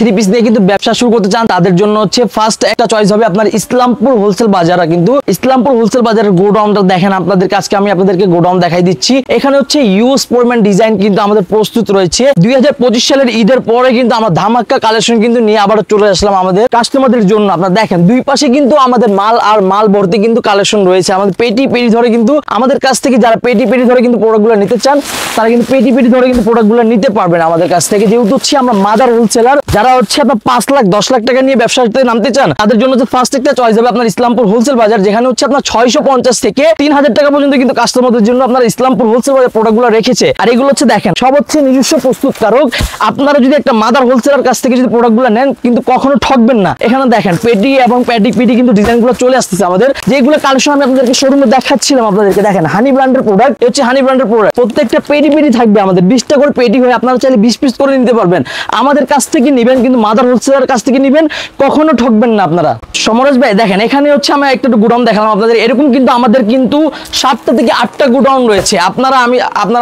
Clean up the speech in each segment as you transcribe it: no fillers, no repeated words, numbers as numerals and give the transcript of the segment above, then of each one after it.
Three piece নিয়ে কিন্তু ব্যবসা শুরু করতে চান তাদের জন্য হচ্ছে ফার্স্ট একটা চয়েস হবে আপনার ইসলামপুর হোলসেল বাজার। কিন্তু ইসলামপুর হোলসেল বাজারের গোডাউনটা দেখেন আপনাদেরকে, আজকে আমি আপনাদেরকে গোডাউন দেখাই দিচ্ছি। এখানে হচ্ছে ইউজ পরিমাণ ডিজাইন কিন্তু আমাদের প্রস্তুত রয়েছে। 2025 সালের ঈদের পরে কিন্তু আমরা ধামাক্কা কালেকশন কিন্তু নিয়ে আবার চলে আসলাম আমাদের কাস্টমারদের জন্য। আপনারা দেখেন দুই পাশে কিন্তু আমাদের মাল আর মাল ভর্তি কিন্তু কালেকশন রয়েছে। আমাদের পেটি ধরে কিন্তু আমাদের কাছ থেকে যারা পেটি ধরে কিন্তু প্রোডাক্টগুলো নিতে চান তারা কিন্তু পেটি ধরে কিন্তু প্রোডাক্টগুলো নিতে পারবেন আমাদের কাছ থেকে। যেহেতু হচ্ছে আমরা মাদার হোলসেলার, যারা হচ্ছে আপনার 5 লাখ 10 লাখ টাকা নিয়ে ব্যবসাতে নামতে চান তাদের জন্য হচ্ছে ফার্স্ট একটা চয়েস হবে আপনার ইসলামপুর হোলসেল বাজার, যেখানে হচ্ছে আপনার 650 থেকে 3000 টাকা পর্যন্ত কিন্তু কাস্টমারদের জন্য আপনার ইসলামপুর হোলসেল বাজার প্রোডাক্টগুলো রেখেছে। আর এগুলো হচ্ছে দেখেন সব হচ্ছে নিজস্ব প্রস্তুতকারক। আপনারা যদি একটা মাদার হোলসেলার কাছ থেকে যদি প্রোডাক্টগুলো নেন কিন্তু কখনো ঠকবেন না। এখানে দেখেন পেটি এবং পেটি কিন্তু ডিজাইনগুলো চলে আসতেছে আমাদের, যেগুলো কালেকশন আমি আপনাদেরকে শোরুমে দেখাচ্ছিলাম আপনাদেরকে। দেখেন হানি ব্র্যান্ডের প্রোডাক্ট, হচ্ছে হানি ব্র্যান্ডের প্রোডাক্ট। প্রত্যেকটা পেটি থাকবে আমাদের 20টা করে পেটি হয়ে আপনারা চাইলে 20 পিস করে নিতে পারবেন। আমাদের কাছ থেকে নেবেন কিন্তু মাদার হোলসেলার কাছ থেকে নেবেন, কখনো ঠকবেন না আপনারা। সমরেশ ভাই দেখেন এখানে হচ্ছে আমি একটা গোডাউন দেখালাম আপনাদের, এরকম কিন্তু আমাদের কিন্তু 7টা থেকে 8টা গোডাউন রয়েছে। আপনারা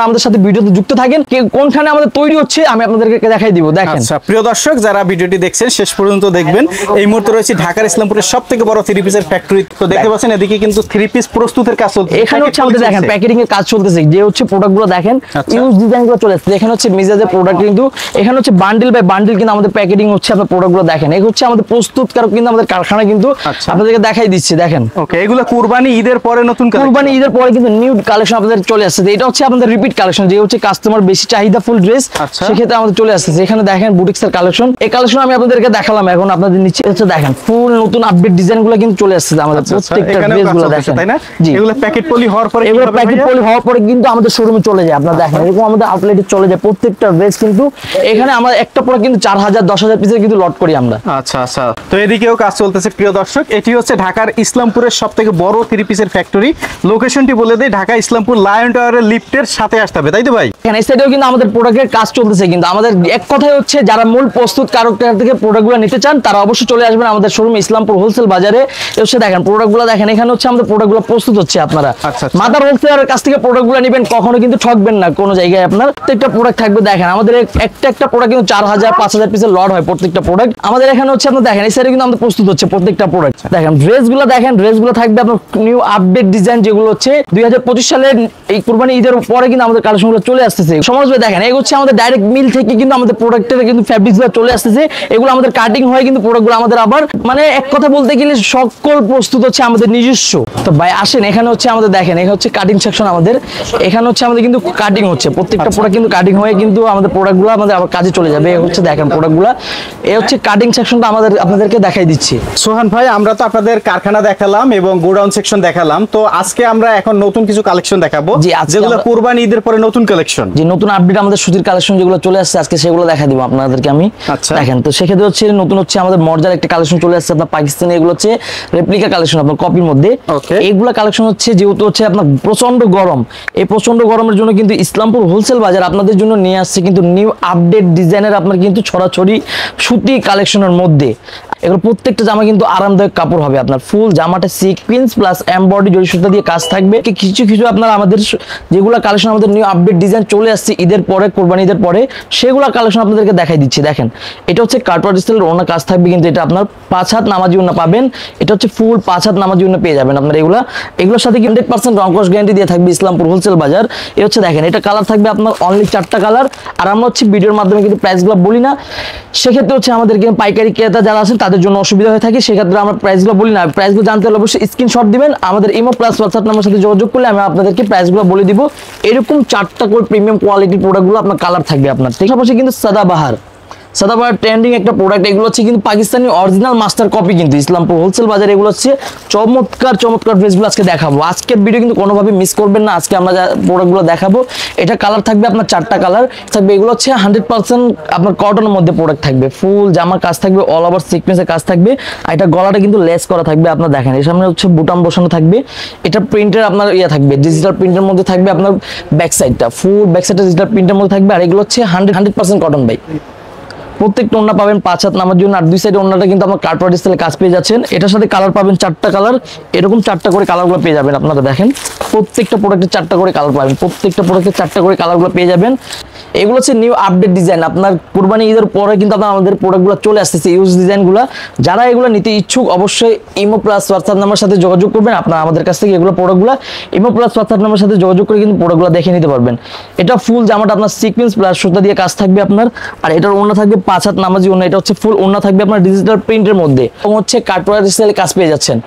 আমাদের সাথে ভিডিওতে যুক্ত থাকেন, কোনখানে আমাদের তৈরি হচ্ছে আমি আপনাদেরকে দেখাই দিব। দেখেন আচ্ছা প্রিয় দর্শক যারা ভিডিওটি দেখছেন শেষ পর্যন্ত দেখবেন। এই মুহূর্তে রয়েছে ঢাকার ইসলামপুরের সবথেকে বড় থ্রি পিসের ফ্যাক্টরি। তো দেখতে পাচ্ছেন এদিকে কিন্তু থ্রি পিস প্রস্তুতের কাজ চলছে। এখানে হচ্ছে আমাদের দেখেন প্যাকেটিং এর কাজ চলতেছে, যে হচ্ছে প্রোডাক্টগুলো দেখেন ইউজ ডিজাইনগুলো চলে আসছে। এখানে হচ্ছে মিজাজের প্রোডাক্ট, কিন্তু এখানে হচ্ছে বান্ডিল বাই বান্ডিল কিন্তু আমাদের প্যাকেটিং হচ্ছে। আপনার প্রোডাক্টগুলো দেখেন এই হচ্ছে আমাদের প্রস্তুতকারক কিন্তু আমাদের কারখানা কিন্তু আপনাদেরকে দেখাই দিচ্ছি। দেখেন ওকে, এগুলো কুরবানি ঈদের পরে নতুন কালেকশন, কুরবানি ঈদের পরে কিন্তু নিউ কালেকশন আপনাদের চলে আসছে। এটা হচ্ছে আমাদের রিপিট কালেকশন, যে হচ্ছে কাস্টমার বেশি চাহিদা ফুল ড্রেস সেক্ষেত্রে আমাদের চলে আসছে। এখানে দেখেন বুটিক্স এর কালেকশন, এই কালেকশন আমি আপনাদেরকে দেখালাম। এখন আপনাদের নিচে হচ্ছে দেখেন ফুল নতুন আপডেট ডিজাইনগুলো কিন্তু চলে আসছে আমাদের প্রত্যেকটা ড্রেসগুলো দেখেন, তাই না? জি, এগুলো প্যাকেট পলি হওয়ার পরে এগুলো প্যাকেট পলি হওয়ার পরে কিন্তু আমাদের শোরুমে চলে যায়। আপনারা দেখেন এরকম আমাদের আউটলেটে চলে যায় প্রত্যেকটা ড্রেস কিন্তু। এখানে আমরা একটা পরে কিন্তু 4000 10,000 পিসের কিন্তু লট করি আমরা। আচ্ছা তো এদিকেও কাজ চলতেছে প্রিয় দর্শক। এটি হচ্ছে ঢাকার ইসলামপুরের সবথেকে বড় থ্রি পিসের ফ্যাক্টরি। লোকেশনটি বলে দেই, ঢাকা ইসলামপুর লায়ন টাওয়ারের লিফটের সাথে আসতে হবে, তাই তো ভাই? এখানে এই সাইডেও কিন্তু আমাদের প্রোডাক্টের কাজ চলতেছে। কিন্তু আমাদের এক কথাই হচ্ছে যারা মূল প্রস্তুতকারক থেকে প্রোডাক্টগুলো নিতে চান তারা অবশ্যই চলে আসবেন আমাদের শোরুম ইসলামপুর হোলসেল বাজারে। এসে দেখেন প্রোডাক্টগুলো দেখেন, এখানে হচ্ছে আমাদের প্রোডাক্টগুলো প্রস্তুত হচ্ছে। আপনারা মাদার হোলসেলারের কাছ থেকে প্রোডাক্টগুলো নেবেন, কখনো কিন্তু ঠকবেন না কোনো জায়গায়। আপনার প্রত্যেকটা প্রোডাক্ট থাকবে দেখেন আমাদের একটা প্রোডাক্ট কিন্তু 4000 5000 পিসের লট হয় প্রত্যেকটা প্রোডাক্ট আমাদের এখানে হচ্ছে। আপনারা দেখেন এই সাইডে কিন্তু আমাদের প্রস্তুত হচ্ছে প্রত্যেকটা প্রোডাক্ট। দেখেন ড্রেসগুলো দেখেন, ড্রেসগুলো থাকবে আপনার নিউ আপডেট ডিজাইন, যেগুলো হচ্ছে 2025 সালের এই কুরবানি ঈদের পরে কিন্তু আমাদের কালেকশনগুলো চলে আসতেছে। সমাজ ভাই দেখেন এই হচ্ছে আমাদের ডাইরেক্ট মিল থেকে কিন্তু আমাদের প্রোডাক্টের কিন্তু ফ্যাব্রিক্সগুলো চলে আসতেছে। এগুলো আমাদের কাটিং হয়ে কিন্তু প্রোডাক্টগুলো আমাদের আবার মানে এক কথা বলতে গেলে সকল প্রস্তুত হচ্ছে আমাদের নিজস্ব। তো ভাই আসেন, এখানে হচ্ছে আমাদের দেখেন এখানে হচ্ছে কাটিং সেকশন আমাদের। এখানে হচ্ছে আমাদের কিন্তু কাটিং হচ্ছে প্রত্যেকটা প্রোডাক্ট কিন্তু কাটিং হয়ে কিন্তু আমাদের প্রোডাক্টগুলো আমাদের আবার কাজে চলে যাবে। এই হচ্ছে দেখেন প্রোডাক্টগুলো, এই হচ্ছে কাটিং সেকশনটা আমাদের আপনাদেরকে দেখাই দিচ্ছি। সোহান ভাই আমরা তো আপনাদের কারখানা দেখালাম এবং গোডাউন সেকশন দেখালাম, তো আজকে আমরা এখন নতুন কিছু কালেকশন দেখাবো যেগুলো কুরবানি ঈদের পরে নতুন কালেকশন, যে নতুন আপডেট আমাদের সুতির কালেকশন যেগুলো চলে আসছে আজকে সেগুলো দেখা দিব আপনাদেরকে আমি। দেখেন তো সেক্ষেত্রে হচ্ছে নতুন হচ্ছে আমাদের মর্যাদার একটা কালেকশন চলে আসছে আপনার পাকিস্তানি। এগুলো হচ্ছে রেপ্লিকা কালেকশন আপনার কপির মধ্যে। এইগুলা কালেকশন হচ্ছে যেহেতু হচ্ছে আপনার প্রচন্ড গরম, এই প্রচন্ড গরমের জন্য কিন্তু ইসলামপুর হোলসেল বাজার আপনাদের জন্য নিয়ে আসছে কিন্তু নিউ আপডেট ডিজাইনের আপনার কিন্তু ছড়াছড়ি সুতি কালেকশনের মধ্যে। এগুলো প্রত্যেকটা জামা কিন্তু আরামদায়ক কাপড় হবে। আপনার ফুল জামাটা সিকোয়েন্স প্লাস এমব্রয়ডারি জড়ি সুতা দিয়ে কাজ থাকবে। কিছু আপনার আমাদের যেগুলো কালেকশন আমাদের নিউ আপডেট ডিজাইন চলে আসছে ঈদের পরে কুরবানি ঈদের পরে সেগুলো কালেকশন আপনাদেরকে দেখাই দিচ্ছি। দেখেন এটা হচ্ছে কাটওয়ার্ড স্টাইলের ওড়না কাজ থাকবে, কিন্তু এটা আপনার 5 হাত নামাজি ওড়না পাবেন। এটা হচ্ছে ফুল 5 হাত নামাজি ওড়না পেয়ে যাবেন আপনার। এগুলোর সাথে 100% রং কস গ্যারান্টি দিয়ে থাকবে ইসলামপুর হোলসেল বাজার। এই হচ্ছে দেখেন এটা কালার থাকবে আপনার অনলি 4টা কালার। আর আমরা হচ্ছে ভিডিওর মাধ্যমে কিন্তু প্রাইসগুলো বলি না, সেক্ষেত্রে হচ্ছে আমাদেরকে পাইকারি ক্রেতা যারা আছেন তাদের জন্য অসুবিধা হয়ে থাকে, সেক্ষেত্রে আমরা প্রাইসগুলো বলি না। প্রাইসগুলো জানতে হলে অবশ্যই স্ক্রিনশট দিবেন, আমাদের ইমো প্লাস হোয়াটসঅ্যাপ নাম্বার সাথে যোগাযোগ করলে আমি আপনাদেরকে প্রাইসগুলো বলে দিব। এরকম 4টা করে প্রিমিয়াম কোয়ালিটির প্রোডাক্টগুলো আপনার কালার থাকবে আপনার। ঠিক আছে, কিন্তু সাদাবাহার ট্রেন্ডিং একটা প্রোডাক্ট। এগুলো হচ্ছে কিন্তু পাকিস্তানি অরিজিনাল মাস্টার কপি কিন্তু ইসলামপুর হোলসেল বাজারে। এগুলো হচ্ছে চমৎকার ড্রেসগুলো আজকে দেখাবো। আজকের ভিডিও কিন্তু কোনোভাবে মিস করবেন না। আজকে আমরা যা প্রোডাক্টগুলো দেখাবো এটা কালার থাকবে আপনার 4টা কালার থাকবে। এগুলো হচ্ছে 100% আপনার কটনের মধ্যে প্রোডাক্ট থাকবে। ফুল জামার কাজ থাকবে, অল ওভার সিকোয়েন্সের কাজ থাকবে। আর এটা গলাটা কিন্তু লেস করা থাকবে। আপনার দেখেন এর সামনে হচ্ছে বুটাম বসানো থাকবে। এটা প্রিন্টের আপনার থাকবে ডিজিটাল প্রিন্টের মধ্যে থাকবে। আপনার ব্যাক সাইডটা ফুল ব্যাক সাইডটা ডিজিটাল প্রিন্টের মধ্যে থাকবে। আর এগুলো হচ্ছে 100% কটন ভাই। প্রত্যেকটা ওড়না পাবেন 5 হাত নামার জন্য। আর দুই সাইডে ওড়নাটা কিন্তু আপনার কাটওয়ার্ড স্টাইলে কাজ পেয়ে যাচ্ছেন। এটার সাথে কালার পাবেন 4টা কালার, এরকম 4টা করে কালারগুলো পেয়ে যাবেন। আপনারা দেখেন প্রত্যেকটা প্রোডাক্টে 4টা করে কালার পাবেন, প্রত্যেকটা প্রোডাক্টে 4টা করে কালারগুলো পেয়ে যাবেন। এগুলো হচ্ছে নিউ আপডেট ডিজাইন। আপনার কুরবানি ঈদের পরে কিন্তু আপনার আমাদের প্রোডাক্টগুলো চলে আসতেছে ইউজ ডিজাইনগুলো। যারা এগুলো নিতে ইচ্ছুক অবশ্যই ইমো প্লাস হোয়াটসঅ্যাপ নাম্বার সাথে যোগাযোগ করবেন। আপনারা আমাদের কাছ থেকে এগুলো প্রোডাক্টগুলো ইমো প্লাস হোয়াটসঅ্যাপ নাম্বার সাথে যোগাযোগ করে কিন্তু প্রোডাক্টগুলো দেখে নিতে পারবেন। এটা ফুল জামাটা আপনার সিকোয়েন্স প্লাস সুতা দিয়ে কাজ থাকবে আপনার। আর এটার ওড়না থাকবে 5 হাত নামাজি ওড়না। এটা হচ্ছে ফুল ওড়না থাকবে আপনার ডিজিটাল প্রিন্টের মধ্যে এবং হচ্ছে কাটওয়ার্ক স্টাইলে কাজ পেয়ে যাচ্ছেন।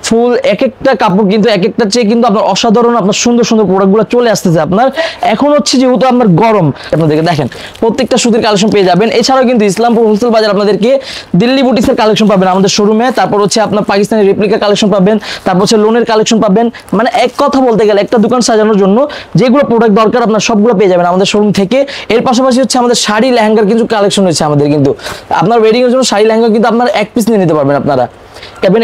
ফুল এক একটা কাপড় কিন্তু এক একটা চেয়ে কিন্তু আপনার অসাধারণ আপনার সুন্দর সুন্দর প্রোডাক্টগুলো চলে আসতেছে আপনার। এখন হচ্ছে যেহেতু আপনার গরম, আপনাদেরকে দেখেন প্রত্যেকটা সুতির কালেকশন পেয়ে যাবেন। এছাড়াও কিন্তু ইসলামপুর হোলসেল বাজার আপনাদেরকে দিল্লি বুটিক্সের কালেকশন পাবেন আমাদের শোরুমে। তারপর হচ্ছে আপনার পাকিস্তানি রেপ্লিকা কালেকশন পাবেন, তারপর হচ্ছে লোনের কালেকশন পাবেন। মানে এক কথা বলতে গেলে একটা দোকান সাজানোর জন্য যেগুলো প্রোডাক্ট দরকার আপনার সবগুলো পেয়ে যাবেন আমাদের শোরুম থেকে। এর পাশাপাশি হচ্ছে আমাদের শাড়ি লেহেঙ্গার কিছু কালেকশন হচ্ছে আমাদের, কিন্তু আপনার ওয়েডিং এর জন্য শাড়ি লেহেঙ্গা কিন্তু আপনার এক পিস নিয়ে নিতে পারবেন আপনারা।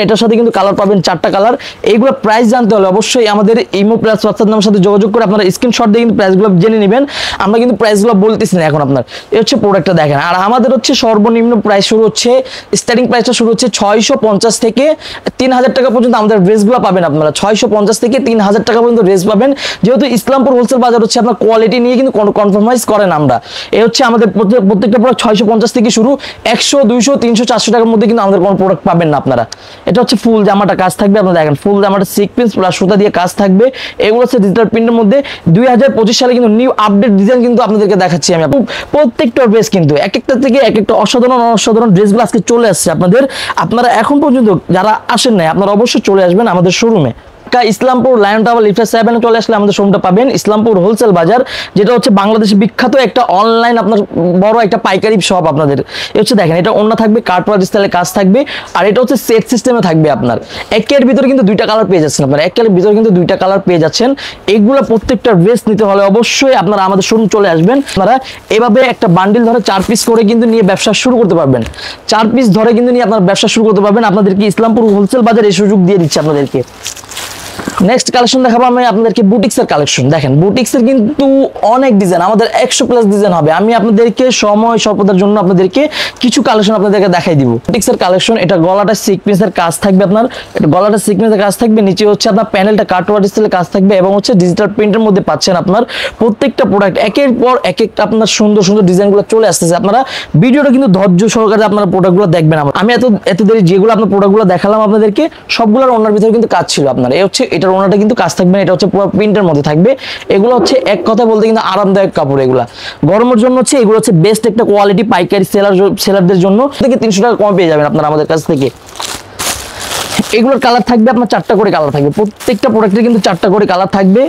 এটার সাথে কিন্তু কালার পাবেন 4টা কালার। এইগুলো প্রাইস জানতে হলে অবশ্যই আমাদের ইমো প্লাস হোয়াটসঅ্যাপ নাম্বার সাথে যোগাযোগ করে আপনারা স্ক্রিনশট দিয়ে কিন্তু প্রাইসগুলো জেনে নেবেন। আমরা কিন্তু প্রাইসগুলো বলতেছি না এখন আপনার। এই হচ্ছে প্রোডাক্টটা দেখেন। আর আমাদের হচ্ছে সর্বনিম্ন প্রাইস শুরু হচ্ছে, স্টার্টিং প্রাইসটা শুরু হচ্ছে 650 থেকে 3000 টাকা পর্যন্ত আমাদের ড্রেসগুলো পাবেন আপনারা। 650 থেকে 3000 টাকা পর্যন্ত ড্রেস পাবেন। যেহেতু ইসলামপুর হোলসেল বাজার হচ্ছে আপনার কোয়ালিটি নিয়ে কিন্তু কম্প্রোমাইজ করেন আমরা। এই হচ্ছে আমাদের প্রত্যেকটা প্রোডাক্ট 650 থেকে শুরু, 100 200 300 400 টাকার মধ্যে কিন্তু আমাদের কোনো প্রোডাক্ট পাবেন না আপনারা। এটা হচ্ছে ফুল জামাটা কাজ থাকবে, আপনারা দেখেন ফুল জামাটা সিকোয়েন্স প্লাস সুতা দিয়ে কাজ থাকবে। এগুলো হচ্ছে ডিজিটাল প্রিন্টের মধ্যে। 2025 সালে কিন্তু নিউ আপডেট ডিজাইন কিন্তু আপনাদেরকে দেখাচ্ছি আমি। প্রত্যেকটা ড্রেস কিন্তু এক একটা থেকে এক একটা অসাধারণ ড্রেসগুলো আজকে চলে আসছে আপনাদের। আপনারা এখন পর্যন্ত যারা আসেন নাই আপনারা অবশ্যই চলে আসবেন আমাদের শোরুমে। ইসলামপুর লায়ন টাওয়ার লিফট 7 চলে আসলে আমাদের শোরুমটা পাবেন ইসলামপুর হোলসেল বাজার, যেটা হচ্ছে বাংলাদেশের বিখ্যাত একটা অনলাইন আপনার বড় একটা পাইকারি শপ আপনাদের। এই হচ্ছে দেখেন এটা ওড়না থাকবে, কাটওয়ার্ক স্টাইলে কাজ থাকবে। আর এটা হচ্ছে সেট সিস্টেমে থাকবে আপনার। একের ভিতরে কিন্তু 2টা কালার পেয়ে যাচ্ছেন আপনারা। একের ভিতরে কিন্তু 2টা কালার পেয়ে যাচ্ছেন। এইগুলো প্রত্যেকটা ড্রেস নিতে হলে অবশ্যই আপনারা আমাদের শোরুম চলে আসবেন। আপনারা এভাবে একটা বান্ডিল ধরে 4 পিস করে কিন্তু নিয়ে ব্যবসা শুরু করতে পারবেন। 4 পিস ধরে কিন্তু নিয়ে আপনার ব্যবসা শুরু করতে পারবেন। আপনাদেরকে ইসলামপুর হোলসেল বাজার এই সুযোগ দিয়ে দিচ্ছে আপনাদেরকে। নেক্সট কালেকশন দেখাবো আমি আপনাদেরকে বুটিক্সের কালেকশন। দেখেন বুটিক্সের কিন্তু অনেক ডিজাইন, আমাদের 100 প্লাস ডিজাইন হবে। আমি আপনাদেরকে সময় স্বল্পতার জন্য আপনাদেরকে কিছু কালেকশন আপনাদেরকে দেখাই দিব। বুটিক্সের কালেকশন, এটা গলাটা সিকোয়েন্সের কাজ থাকবে আপনার। এটা গলাটা সিকোয়েন্সের কাজ থাকবে, নিচে হচ্ছে আপনার প্যানেলটা কাটওয়ার্ক স্টাইলে কাজ থাকবে এবং হচ্ছে ডিজিটাল প্রিন্টের মধ্যে পাচ্ছেন আপনার। প্রত্যেকটা প্রোডাক্ট একের পর এক একটা আপনার সুন্দর সুন্দর ডিজাইনগুলো চলে আসতেছে। আপনারা ভিডিওটা কিন্তু ধৈর্য সহকারে আপনারা প্রোডাক্টগুলো দেখবেন। আমি এত দেরি যেগুলো আপনার প্রোডাক্টগুলো দেখালাম আপনাদেরকে সবগুলোর ওনার ভিতরে কিন্তু কাজ ছিল আপনার। এই হচ্ছে এটার ওনাটা কিন্তু কাজ থাকবে, এটা হচ্ছে পুরো প্রিন্টের মধ্যে থাকবে। এগুলো হচ্ছে এক কথা বলতে কিন্তু আরামদায়ক কাপড়। এগুলা গরমের জন্য হচ্ছে এগুলো হচ্ছে বেস্ট একটা কোয়ালিটি পাইকারি সেলারদের জন্য থেকে 300 টাকা কম পেয়ে যাবেন আপনারা আমাদের কাছ থেকে। এগুলোর কালার থাকবে আপনার 4টা করে কালার থাকবে। প্রত্যেকটা প্রোডাক্টের কিন্তু 4টা করে কালার থাকবে।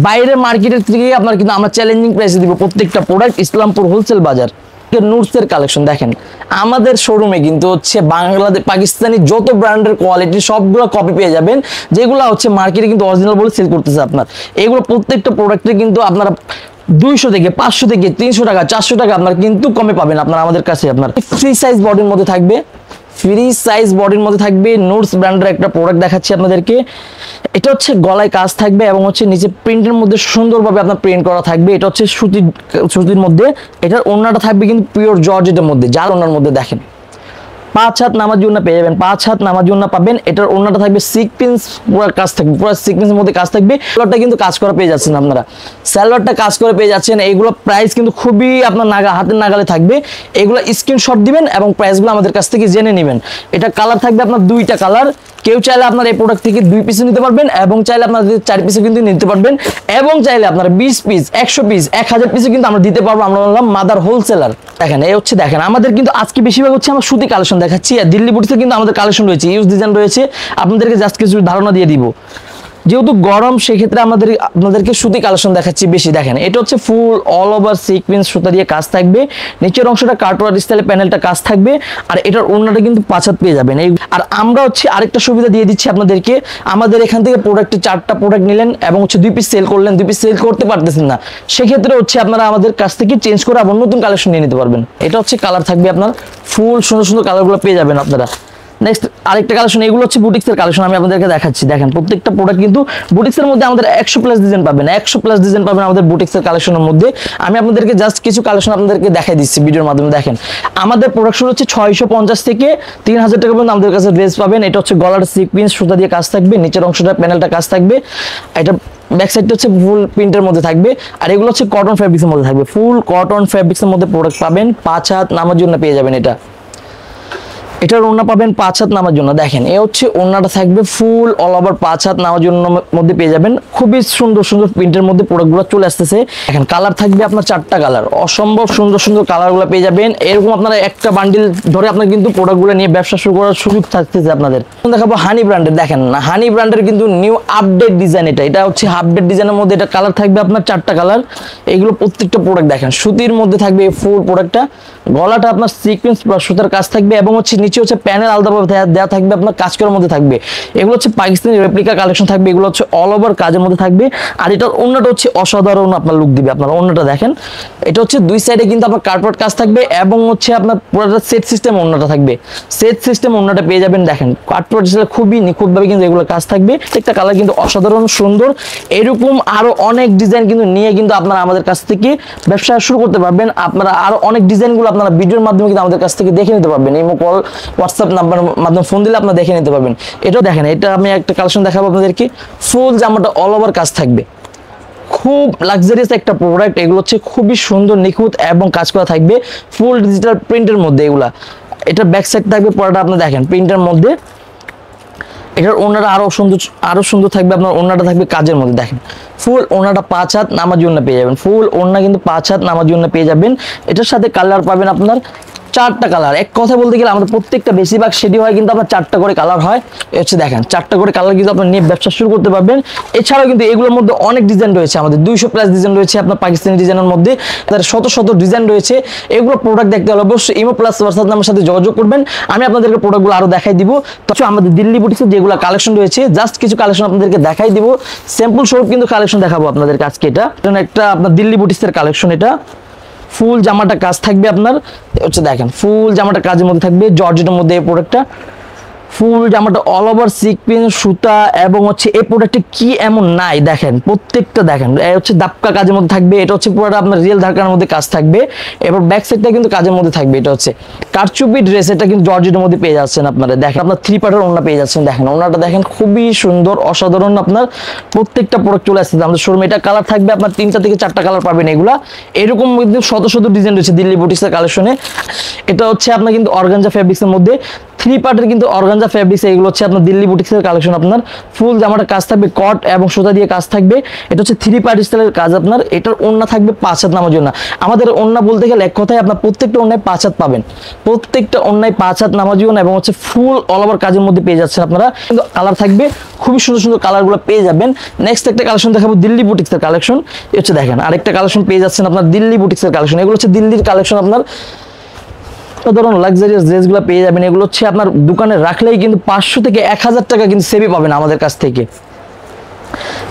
বাইরের মার্কেটের থেকে আপনার কিন্তু আমরা চ্যালেঞ্জিং প্রাইসে দিব প্রত্যেকটা প্রোডাক্ট। ইসলামপুর হোলসেল বাজার নুটসের কালেকশন দেখেন আমাদের শোরুমে কিন্তু হচ্ছে বাংলাদেশ পাকিস্তানি যত ব্র্যান্ডের কোয়ালিটি সবগুলো কপি পেয়ে যাবেন, যেগুলো হচ্ছে মার্কেটে কিন্তু অরিজিনাল বলে সেল করতেছে আপনার। এগুলো প্রত্যেকটা প্রোডাক্টে কিন্তু আপনারা 200 থেকে 500 থেকে 300 টাকা 400 টাকা আপনার কিন্তু কমে পাবেন আপনার আমাদের কাছে। আপনার ফ্রি সাইজ বডির মধ্যে থাকবে, ফ্রি সাইজ বডির মধ্যে থাকবে নুটস ব্র্যান্ডের একটা প্রোডাক্ট দেখাচ্ছি আপনাদেরকে। এটা হচ্ছে গলায় কাজ থাকবে এবং হচ্ছে নিচে প্রিন্টের মধ্যে সুন্দরভাবে আপনার প্রিন্ট করা থাকবে। এটা হচ্ছে সুতির মধ্যে। এটার ওড়নাটা থাকবে কিন্তু পিওর জর্জেটের মধ্যে, যার ওড়নার মধ্যে দেখেন 5 হাত নামাজি ওড়না পেয়ে যাবেন, 5 হাত নামাজি ওড়না পাবেন। এটার ওড়নাটা থাকবে সিকোয়েন্স পুরো কাজ থাকবে, পুরো সিকোয়েন্সের মধ্যে কাজ থাকবে। সালোয়ারটা কিন্তু কাজ করা পেয়ে যাচ্ছেন আপনারা, সালোয়ারটা কাজ করে পেয়ে যাচ্ছেন। এইগুলো প্রাইস কিন্তু খুবই আপনার হাতের নাগালে থাকবে। এগুলো স্ক্রিনশট দিবেন এবং প্রাইসগুলো আমাদের কাছ থেকে জেনে নেবেন। এটা কালার থাকবে আপনার 2টা কালার। কেউ চাইলে আপনার এই প্রোডাক্ট থেকে 2 পিসও নিতে পারবেন এবং চাইলে আপনাদের 4 পিসও কিন্তু নিতে পারবেন এবং চাইলে আপনারা 20 পিস 100 পিস 1000 পিসও কিন্তু আমরা দিতে পারবো। আমরা বললাম মাদার হোলসেলার। দেখেন এই হচ্ছে দেখেন আমাদের কিন্তু আজকে বেশিরভাগ হচ্ছে আমরা সুতি কালেকশন দেখাচ্ছি। আর দিল্লি বুটিক্সে কিন্তু আমাদের কালেকশন রয়েছে, ইউজ ডিজাইন রয়েছে। আপনাদেরকে জাস্ট কিছু ধারণা দিয়ে দিব। যেহেতু গরম সেক্ষেত্রে আপনাদেরকে সুতি কালেকশন দেখাচ্ছি বেশি। দেখেন এটা হচ্ছে ফুল অল ওভার সিকোয়েন্স সুতা দিয়ে কাজ থাকবে। নিচের অংশটা কাটওয়ার্ক স্টাইলে প্যানেলটা কাজ থাকবে। আর এটার ওড়নাটা কিন্তু 5 হাত পেয়ে যাবেন। আর আমরা হচ্ছে আরেকটা সুবিধা দিয়ে দিচ্ছি আপনাদেরকে। আমাদের এখান থেকে প্রোডাক্টে 4টা প্রোডাক্ট নিলেন এবং হচ্ছে 2 পিস সেল করলেন, 2 পিস সেল করতে পারতেছেন না, সেক্ষেত্রে হচ্ছে আপনারা আমাদের কাছ থেকে চেঞ্জ করে আবার নতুন কালেকশন নিয়ে নিতে পারবেন। এটা হচ্ছে কালার থাকবে আপনার ফুল সুন্দর সুন্দর কালারগুলো পেয়ে যাবেন আপনারা। নেক্সট আরেকটা কালেকশন, এগুলো হচ্ছে বুটিক্সের কালেকশন, আমি আপনাদেরকে দেখাচ্ছি। দেখেন প্রত্যেকটা প্রোডাক্ট কিন্তু বুটিক্সের মধ্যে আমাদের 100+ ডিজাইন পাবেন, 100+ ডিজাইন পাবেন আমাদের বুটিক্সের কালেকশনের মধ্যে। আমি আপনাদেরকে জাস্ট কিছু কালেকশন আপনাদেরকে দেখাই দিচ্ছি ভিডিওর মাধ্যমে। দেখেন আমাদের প্রোডাকশন হচ্ছে 650 থেকে 3000 টাকা পর্যন্ত আমাদের কাছে ড্রেস পাবেন। এটা হচ্ছে গলার সিকোয়েন্স সুতা দিয়ে কাজ থাকবে, নিচের অংশটা প্যানেলটা কাজ থাকবে, এটা ব্যাক সাইডটা হচ্ছে ফুল প্রিন্টের মধ্যে থাকবে, আর এগুলো হচ্ছে কটন ফ্যাব্রিক্সের মধ্যে থাকবে, ফুল কটন ফ্যাব্রিক্সের মধ্যে প্রোডাক্ট পাবেন। 5 হাত নামার জন্য পেয়ে যাবেন এটার ওড়না পাবেন 5 হাত নামার জন্য। দেখেন এ হচ্ছে ওড়নাটা থাকবে ফুল অল ওভার 5 হাত নামার জন্য মধ্যে পেয়ে যাবেন। খুবই সুন্দর সুন্দর প্রিন্টের মধ্যে প্রোডাক্টগুলো চলে আসতেছে। দেখেন কালার থাকবে আপনার 4টা কালার, অসম্ভব সুন্দর সুন্দর কালারগুলো পেয়ে যাবেন। এরকম আপনারা একটা বান্ডিল ধরে আপনার কিন্তু প্রোডাক্টগুলো নিয়ে ব্যবসা শুরু করার সুযোগ থাকতেছে আপনাদের। দেখাবো হানি ব্র্যান্ডের। দেখেন হানি ব্র্যান্ডের কিন্তু নিউ আপডেট ডিজাইন, এটা হচ্ছে আপডেট ডিজাইনের মধ্যে। এটা কালার থাকবে আপনার 4টা কালার। এগুলো প্রত্যেকটা প্রোডাক্ট দেখেন সুতির মধ্যে থাকবে এই ফুল প্রোডাক্টটা। গলাটা আপনার সিকোয়েন্স প্লাস সুতার কাজ থাকবে, এবং হচ্ছে নিচে হচ্ছে প্যানেল আলাদাভাবে দেওয়া থাকবে, আপনার কাজ করার মধ্যে থাকবে। এগুলো হচ্ছে পাকিস্তানি রেপ্লিকা কালেকশন থাকবে, এগুলো হচ্ছে অল ওভার কাজের মধ্যে থাকবে। আর এটার ওড়নাটা হচ্ছে অসাধারণ আপনার লুক দিবে। আপনার ওড়নাটা দেখেন, এটা হচ্ছে দুই সাইডে কিন্তু আপনার কার্পেট কাজ থাকবে, এবং হচ্ছে আপনার পুরোটা সেট সিস্টেম ওড়নাটা থাকবে, সেট সিস্টেম ওড়নাটা পেয়ে যাবেন। দেখেন কার্পেট খুবই নিখুঁতভাবে কিন্তু এগুলো কাজ থাকবে। একটা কালার কিন্তু অসাধারণ সুন্দর। এরকম আরো অনেক ডিজাইন কিন্তু নিয়ে কিন্তু আপনারা আমাদের কাছ থেকে ব্যবসা শুরু করতে পারবেন। আপনারা আরো অনেক ডিজাইনগুলো আপনারা ভিডিওর মাধ্যমে কিন্তু আমাদের কাছ থেকে দেখে নিতে পারবেন। ইমো কল হোয়াটসঅ্যাপ নাম্বার মাধ্যমে ফোন দিলে আপনারা দেখে নিতে পারবেন। এটাও দেখেন, এটা আমি একটা কালেকশন দেখাবো আপনাদেরকে। ফুল জামাটা অল ওভার কাজ থাকবে, খুব লাক্সারিয়াস একটা প্রোডাক্ট। এগুলো হচ্ছে খুবই সুন্দর নিখুঁত এবং কাজ করা থাকবে ফুল ডিজিটাল প্রিন্টের মধ্যে। এগুলা এটা ব্যাক সাইড থাকবে পড়াটা আপনি দেখেন প্রিন্টের মধ্যে। এটার ওড়নাটা আরো সুন্দর থাকবে, আপনার ওড়নাটা থাকবে কাজের মধ্যে। দেখেন ফুল ওড়নাটা 5 হাত নামার জন্য পেয়ে যাবেন, ফুল ওড়না কিন্তু 5 হাত নামার জন্য পেয়ে যাবেন। এটার সাথে কালার পাবেন আপনার 4টা কালার। এক কথা বলতে গেলে আমাদের প্রত্যেকটা বেশিরভাগ শেডি হয় কিন্তু আপনার 4টা করে কালার হয়। হচ্ছে দেখেন 4টা করে কালার কিন্তু আপনার নিয়ে ব্যবসা শুরু করতে পারবেন। এছাড়াও কিন্তু এগুলোর মধ্যে অনেক ডিজাইন রয়েছে, আমাদের 200+ ডিজাইন রয়েছে আপনার পাকিস্তানি ডিজাইনের মধ্যে, তাদের শত শত ডিজাইন রয়েছে। এগুলো প্রোডাক্ট দেখতে হলে অবশ্যই ইমো প্লাস হোয়াটসঅ্যাপ নাম্বার সাথে যোগাযোগ করবেন, আমি আপনাদেরকে প্রোডাক্টগুলো আরো দেখাই দিব। তো আমাদের দিল্লি বুটিক্সে যেগুলো কালেকশন রয়েছে জাস্ট কিছু কালেকশন আপনাদেরকে দেখাই দিব, স্যাম্পল স্বরূপ কিন্তু কালেকশন দেখাবো আপনাদেরকে আজকে। এটা একটা আপনার দিল্লি বুটিক্সের কালেকশন, এটা ফুল জামাটা কাজ থাকবে আপনার। হচ্ছে দেখেন ফুল জামাটা কাজের মধ্যে থাকবে, জর্জেটের মধ্যে এই প্রোডাক্টটা। ফুল জামাটা অল ওভার সিকোয়েন্স সুতা, এবং হচ্ছে এই প্রোডাক্টে কি এমন নাই দেখেন প্রত্যেকটা দেখেন। হচ্ছে দাপকা কাজের মধ্যে থাকবে, এটা হচ্ছে পুরোটা আপনার রিয়েল ধারকার মধ্যে কাজ থাকবে। এবার ব্যাক সাইডটা কিন্তু কাজের মধ্যে থাকবে। এটা হচ্ছে কারচুপি ড্রেস, এটা কিন্তু জর্জেটের মধ্যে পেয়ে যাচ্ছেন আপনারা। দেখেন আপনার 3 পার্টের ওড়না পেয়ে যাচ্ছেন। দেখেন ওড়নাটা দেখেন খুবই সুন্দর অসাধারণ। আপনার প্রত্যেকটা প্রোডাক্ট চলে আসছে আমাদের শোরুমে। এটা কালার থাকবে আপনার 3টা থেকে 4টা কালার পাবেন। এগুলা এরকম কিন্তু শত শত ডিজাইন রয়েছে দিল্লি বুটিক্সের কালেকশনে। এটা হচ্ছে আপনার কিন্তু অর্গানজা ফেব্রিক্সের মধ্যে 3 পার্টের কিন্তু অর্গানজা ফেব্রিক্স। এগুলো হচ্ছে আপনার দিল্লি বুটিক্সের কালেকশন। আপনার ফুল জামাটা কাজ থাকবে কট এবং সুতা দিয়ে কাজ থাকবে। এটা হচ্ছে 3 পার্ট স্টাইলের কাজ আপনার। এটার ওড়না থাকবে 5 হাত নামার জন্য। আমাদের ওড়না বলতে গেলে এক কথায় আপনার প্রত্যেকটা ওড়নায় 5 হাত পাবেন, প্রত্যেকটা ওড়নায় 5 হাত নামার জন্য, এবং হচ্ছে ফুল অল ওভার কাজের মধ্যে পেয়ে যাচ্ছেন আপনারা। কিন্তু কালার থাকবে খুবই সুন্দর সুন্দর কালারগুলো পেয়ে যাবেন। নেক্সট একটা কালেকশন দেখাবো দিল্লি বুটিক্সের কালেকশন। হচ্ছে দেখেন আরেকটা কালেকশন পেয়ে যাচ্ছেন আপনার দিল্লি বুটিক্সের কালেকশন। এগুলো হচ্ছে দিল্লির কালেকশন। আপনার সাধারণ লাক্সারিয়াস ড্রেসগুলো পেয়ে যাবেন। এগুলো হচ্ছে আপনার দোকানে রাখলেই কিন্তু 500 থেকে 1000 টাকা কিন্তু সেভই পাবেন আমাদের কাছ থেকে।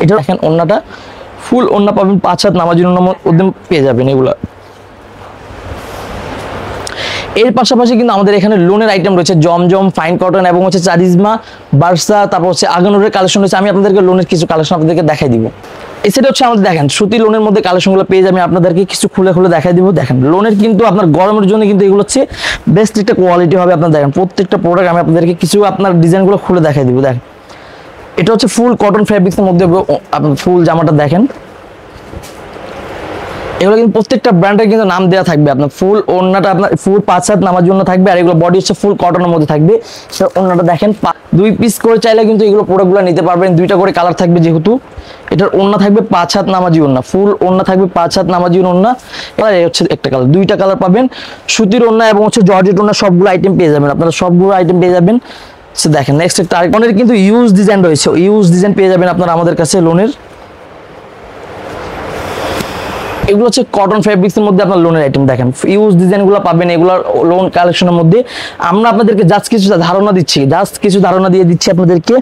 এটা দেখেন ওড়নাটা ফুল ওড়না পাবেন 5 হাত নামার জন্য উদ্যম পেয়ে যাবেন এগুলো। এর পাশাপাশি কিন্তু আমাদের এখানে লোনের আইটেম রয়েছে, জমজম, ফাইন কটন, এবং হচ্ছে চারিজমা, বার্সা, তারপর হচ্ছে আগানুরের কালেকশন রয়েছে। আমি আপনাদেরকে লোনের কিছু কালেকশন আপনাদেরকে দেখাই দিব। এছাড়া হচ্ছে আমাদের দেখেন সুতি লোনের মধ্যে কালেকশনগুলো পেয়ে যাবেন, আপনাদেরকে কিছু খুলে খুলে দেখাই দিব। দেখেন লোনের কিন্তু আপনার গরমের জন্য কিন্তু এগুলো হচ্ছে বেস্ট একটা কোয়ালিটি হবে। আপনার দেখেন প্রত্যেকটা প্রোডাক্ট আমি আপনাদেরকে কিছু আপনার ডিজাইনগুলো খুলে দেখাই দিব। দেখেন এটা হচ্ছে ফুল কটন ফ্যাব্রিক্সের মধ্যে আপনার ফুল জামাটা দেখেন। এগুলো কিন্তু প্রত্যেকটা ব্র্যান্ডের কিন্তু নাম দেওয়া থাকবে। আপনার ফুল ওড়নাটা আপনার ফুল 5 হাত নামার জন্য থাকবে, আর এগুলো বডি হচ্ছে ফুল কটনের মধ্যে থাকবে। সে ওড়নাটা দেখেন 2 পিস করে চাইলে কিন্তু এগুলো প্রোডাক্টগুলো নিতে পারবেন। 2টা করে কালার থাকবে, যেহেতু এটার ওড়না থাকবে 5 হাত নামাজি ওড়না, ফুল ওড়না থাকবে 5 হাত নামাজি ওড়না। এবার এই হচ্ছে একটা কালার, 2টা কালার পাবেন। সুতির ওড়না এবং হচ্ছে জর্জেট ওড়না সবগুলো আইটেম পেয়ে যাবেন, আপনারা সবগুলো আইটেম পেয়ে যাবেন। দেখেন নেক্সট একটা লোনের কিন্তু ইউজ ডিজাইন রয়েছে, ইউজ ডিজাইন পেয়ে যাবেন আপনারা আমাদের কাছে লোনের। এগুলো হচ্ছে কটন ফেব্রিক্সের মধ্যে আপনার লোনের আইটেম। দেখেন ইউজ ডিজাইনগুলো পাবেন এগুলোর লোন কালেকশনের মধ্যে। আমরা আপনাদেরকে জাস্ট কিছু ধারণা দিয়ে দিচ্ছি আপনাদেরকে।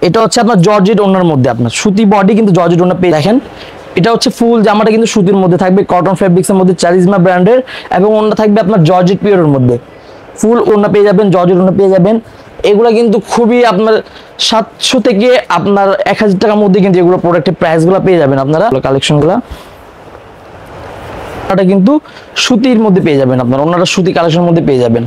এটা হচ্ছে আপনার জর্জেট ওড়নার মধ্যে, আপনার সুতি বডি কিন্তু জর্জেট ওড়না পেয়ে। দেখেন এটা হচ্ছে ফুল জামাটা কিন্তু সুতির মধ্যে থাকবে, কটন ফেব্রিক্সের মধ্যে, চারিজমা ব্র্যান্ডের, এবং ওড়না থাকবে আপনার জর্জেট পিওরের মধ্যে। ফুল ওড়না পেয়ে যাবেন, জর্জেট ওড়না পেয়ে যাবেন। এগুলা কিন্তু খুবই আপনার 700 থেকে আপনার 1000 টাকার মধ্যে কিন্তু এগুলো প্রোডাক্টের প্রাইসগুলো পেয়ে যাবেন আপনারা। কালেকশনগুলো এটা কিন্তু সুতির মধ্যে পেয়ে যাবেন আপনারা, ওনারা সুতি কালেকশনের মধ্যে পেয়ে যাবেন।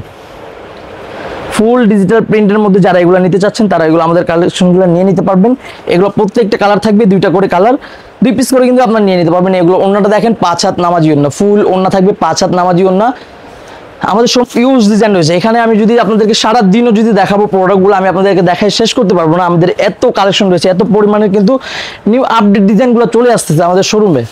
ফুল ডিজিটাল প্রিন্টের মধ্যে যারা এগুলো নিতে চাচ্ছেন তারা এগুলো আমাদের কালেকশনগুলো নিয়ে নিতে পারবেন। এগুলো প্রত্যেকটা কালার থাকবে, 2টা করে কালার, 2 পিস করে কিন্তু আপনারা নিয়ে নিতে পারবেন। এগুলো ওন্নাটা দেখেন 5 হাত নামাজি ওন্না, ফুল ওন্না থাকবে 5 হাত নামাজি ওন্না। আমাদের সব ইউজ ডিজাইন রয়েছে এখানে। আমি যদি আপনাদেরকে সারা দিনও যদি দেখাবো প্রোডাক্টগুলো, আমি আপনাদেরকে দেখাই শেষ করতে পারবো না। আমাদের এত কালেকশন রয়েছে, এত পরিমাণে কিন্তু নিউ আপডেট ডিজাইনগুলো চলে আসতেছে আমাদের শোরুমে।